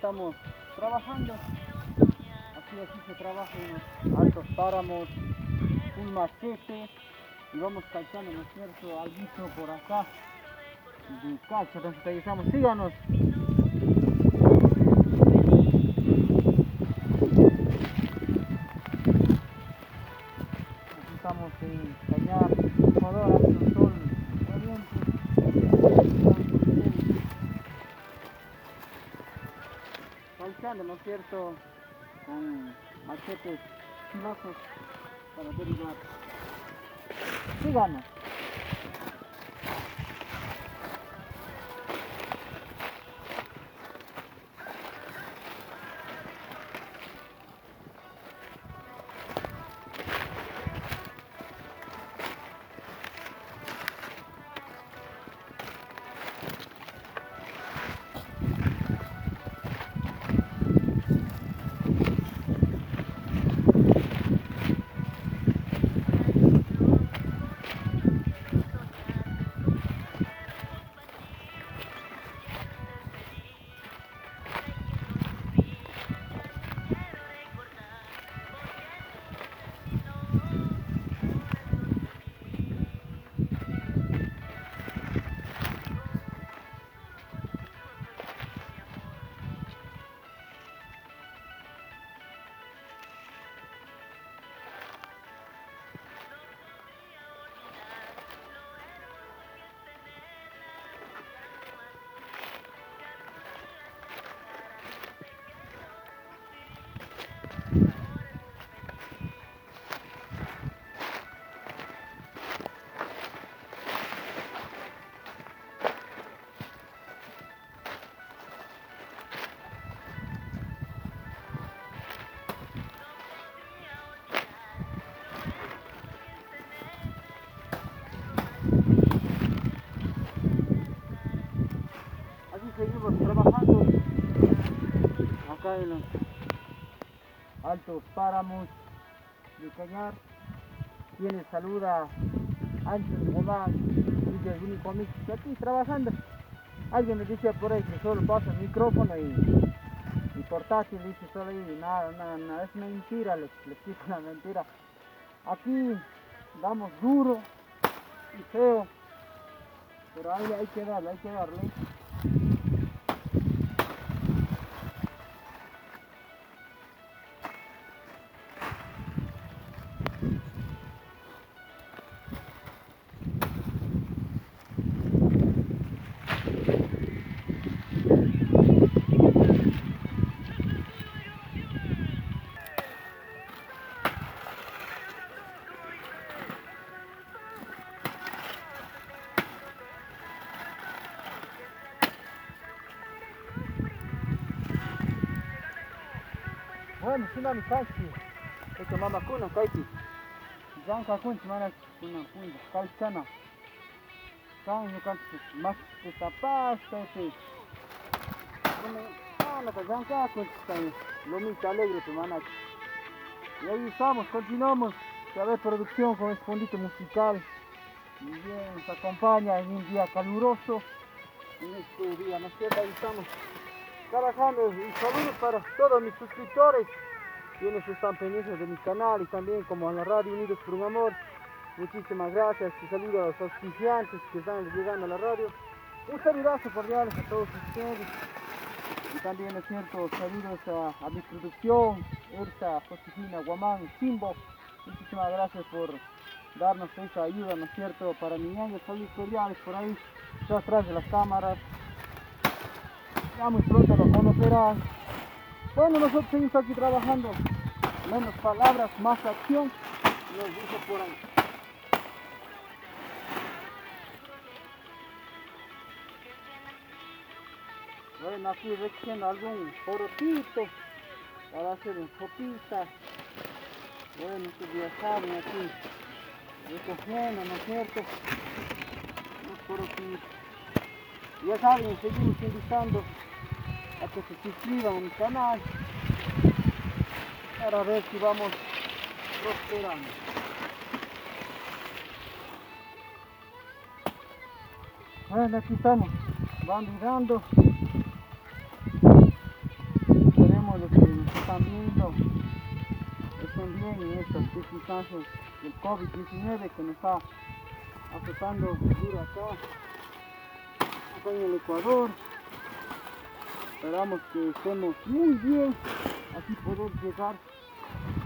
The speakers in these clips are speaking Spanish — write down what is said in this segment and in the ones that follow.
estamos trabajando. Así se trabaja en los altos páramos, un machete y vamos calzando, ¿no es cierto? Alguito por acá de calza, entonces realizamos, síganos. Aquí estamos en Cañar, Ecuador, hace un sol caliente. Calzando, ¿no es cierto? Con machetes filosos para derivar. Síganos. Así seguimos trabajando acá en los altos páramos de Cañar. Quien les saluda, Ángel Román, y el único amigo que aquí trabajando. Alguien me decía por ahí que solo pasa el micrófono y portátil, dice solo ahí, nada, es mentira, les quito la mentira. Aquí damos duro y feo, pero ahí hay que darle. Bueno, sinami kaisi, esto mama kuna kaisi. Janka kun mana kuna kalchana. Kan yo kan mas esta pasta este. Bueno, pues janka kun lomita alegre tu mana. Y ahí estamos, continuamos. A ver, producción con el fondito musical. Muy bien, nos acompaña en un día caluroso. En este día, ¿no es cierto? Ahí estamos trabajando. Y saludos para todos mis suscriptores, quienes están pendientes de mi canal y también como a la radio Unidos por un Amor. Muchísimas gracias y saludos a los auspiciantes que están llegando a la radio. Un saludazo cordial a todos ustedes. Y también, ¿no es cierto?, saludos a mi producción, Elsa, Josefina, Guamán, Simbo. Muchísimas gracias por darnos esa ayuda, ¿no es cierto?, para mi año. Saludos cordiales por ahí, atrás de las cámaras. Ya muy pronto lo conocerán. Bueno, nosotros seguimos aquí trabajando. Menos palabras, más acción. Nos dice por ahí. Bueno, aquí recogiendo algún porotito para hacer un sopita. Bueno, ustedes ya saben, aquí recogiendo, ¿no es cierto?, los porotitos. Ya saben, seguimos invitando a que se suscriban a mi canal para ver si vamos prosperando. Bueno, aquí estamos, van mirando. también en estas circunstancias del COVID-19 que nos está afectando duro acá en el Ecuador. Esperamos que estemos muy bien, así poder llegar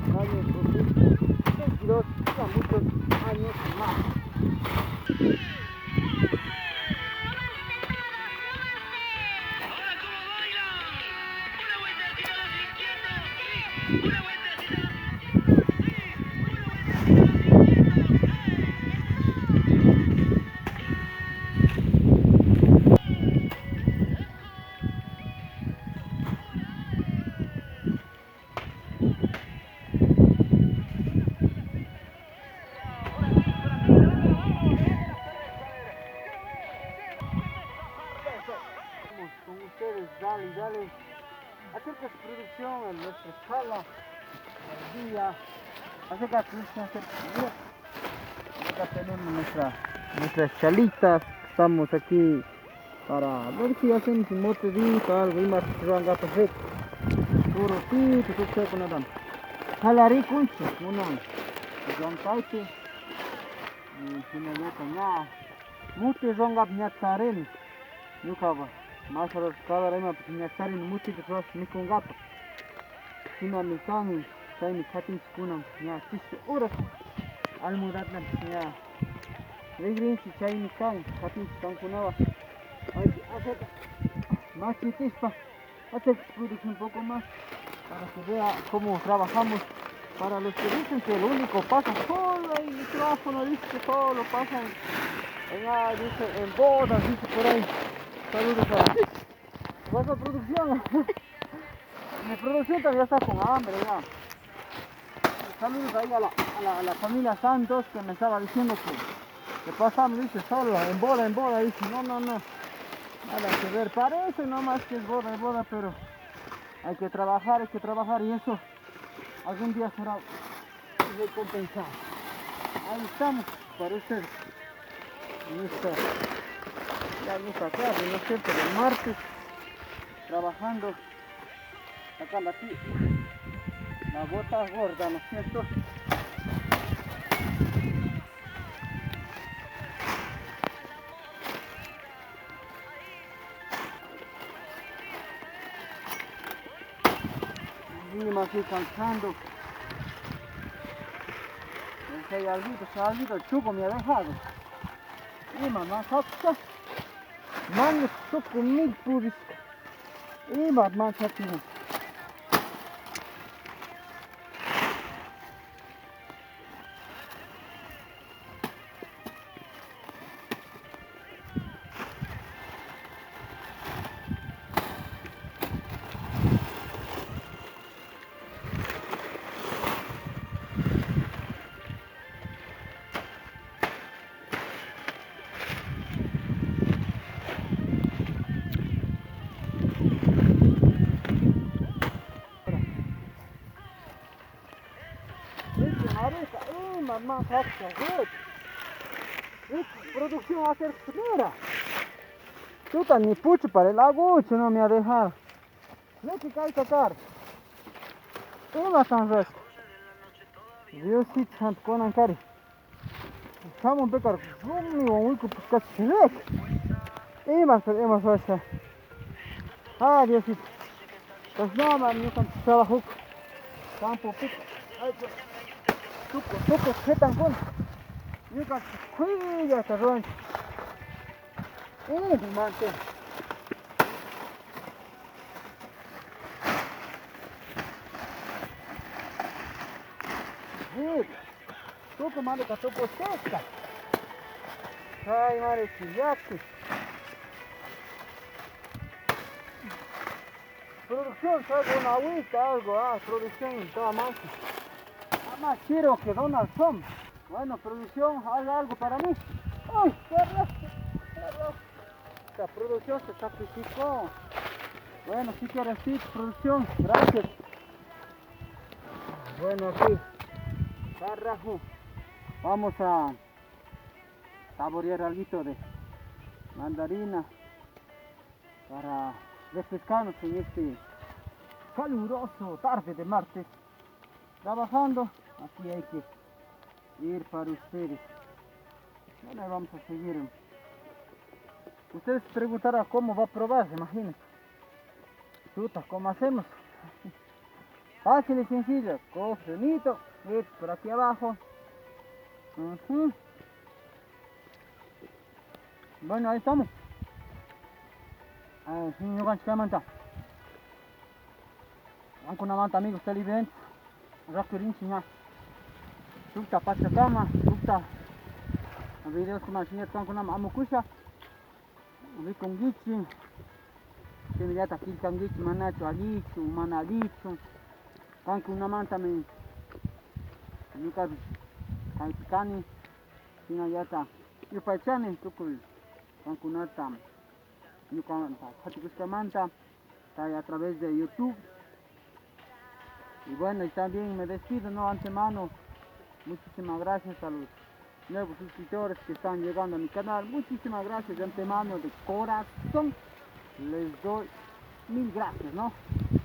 al año 2022 y a muchos años más. Con ustedes, dale, acerca de su producción en nuestra escala, al día, acerca de producción, acá tenemos nuestras chalitas, estamos aquí para ver si hacemos un motedito, algo, y más que van a hacer, puro tito, todo seco, nada, jalari kunche, una, John Taite, y si no ya nada, muchos son gabñataren, nunca va. Más a los cada rema porque estar en mucho que sos ni con gato. Si no me están, sai mi catin kuna ya tisto horas al mudar la ya. Regrin si sai mi can catin tan kunaba. Hay que hacer más chitispa, hacer producir un poco más para que vea cómo trabajamos. Para los que dicen que el único pasa solo el micrófono, dice que solo pasa dice en bodas, dice por ahí. Saludos a vuestra producción. Mi producción todavía está con hambre ya. Saludos ahí a la familia Santos que me estaba diciendo que pasamos, dice, solo en boda, dice, no, nada que ver, parece nomás que es boda, pero hay que trabajar y eso algún día será recompensado. Ahí estamos para ustedes en esta tarde, ¿no es cierto?, del martes, trabajando, sacando aquí la gota gorda, ¿no es cierto? Seguimos aquí cansando. Ese alguito, el chuco me ha dejado. Y mamá, capta. Manos, chuco, mil puris. Y mamá, capta. Mamá, capta, producción a hacer primera. Chuta, ni pucho para el agucho no me ha dejado. No que cae sacar. Una tan resto. Diosito santo con ancari. Estamos pecar rumi o muy cupuscat chilek. Hemos hecho. Ah, Diosito. Pues no, man, yo con trabajo. Campo pico. Tuco, ¿qué tan con? Yo con cuida carrón. Mante. Tuco, mande que tuco seca. Ay, madre, chillate. Producción, salgo una agüita, algo, producción, toda más. Más quiero que Donald Trump. Bueno, producción, haga algo para mí. ¡Uy, cerró! La producción se sacrificó. Bueno, si quieres, sí, producción, gracias. Bueno, aquí, carajo. Vamos a saborear algo de mandarina para refrescarnos en este caluroso tarde de martes. trabajando. Aquí hay que ir para ustedes. Bueno, vamos a seguir. Ustedes se preguntarán cómo va a probar, imagínense. Chuta, ¿cómo hacemos? Fácil y sencillo. Cofrenito, por aquí abajo. Bueno, ahí estamos. Señor gancho, manta. Anche una manta, amigos, televidentes. Rakirin, señor. Chuta, pachacama, chuta. Videos como señor con una amukusha. Vi con gichi. Semillata aquí con gichi, manacho, alichu, manalichu. Anche una manta me. Nunca kaipikani. Sina yata. Yo pachane, tukul. Anche unata. Yo con esta manta. Está a través de YouTube. Y bueno, y también me despido, ¿no? Antemano. Muchísimas gracias a los nuevos suscriptores que están llegando a mi canal. Muchísimas gracias de antemano, de corazón. Les doy 1000 gracias, ¿no?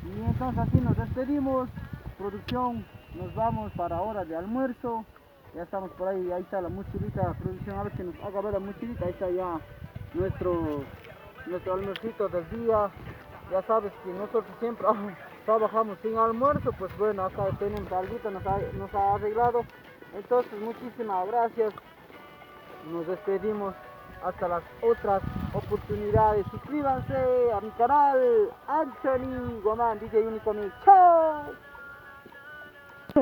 Y entonces así nos despedimos. Producción, nos vamos para hora de almuerzo. Ya estamos por ahí, ahí está la mochilita. Producción, a ver que nos haga ver la mochilita. Ahí está ya nuestro almuercito del día. Ya sabes que nosotros siempre trabajamos sin almuerzo, pues bueno, acá tenemos algo, nos ha arreglado. Entonces, muchísimas gracias. Nos despedimos hasta las otras oportunidades. Suscríbanse a mi canal, Anthony Guamán, DJ Unicomic. ¡Chao!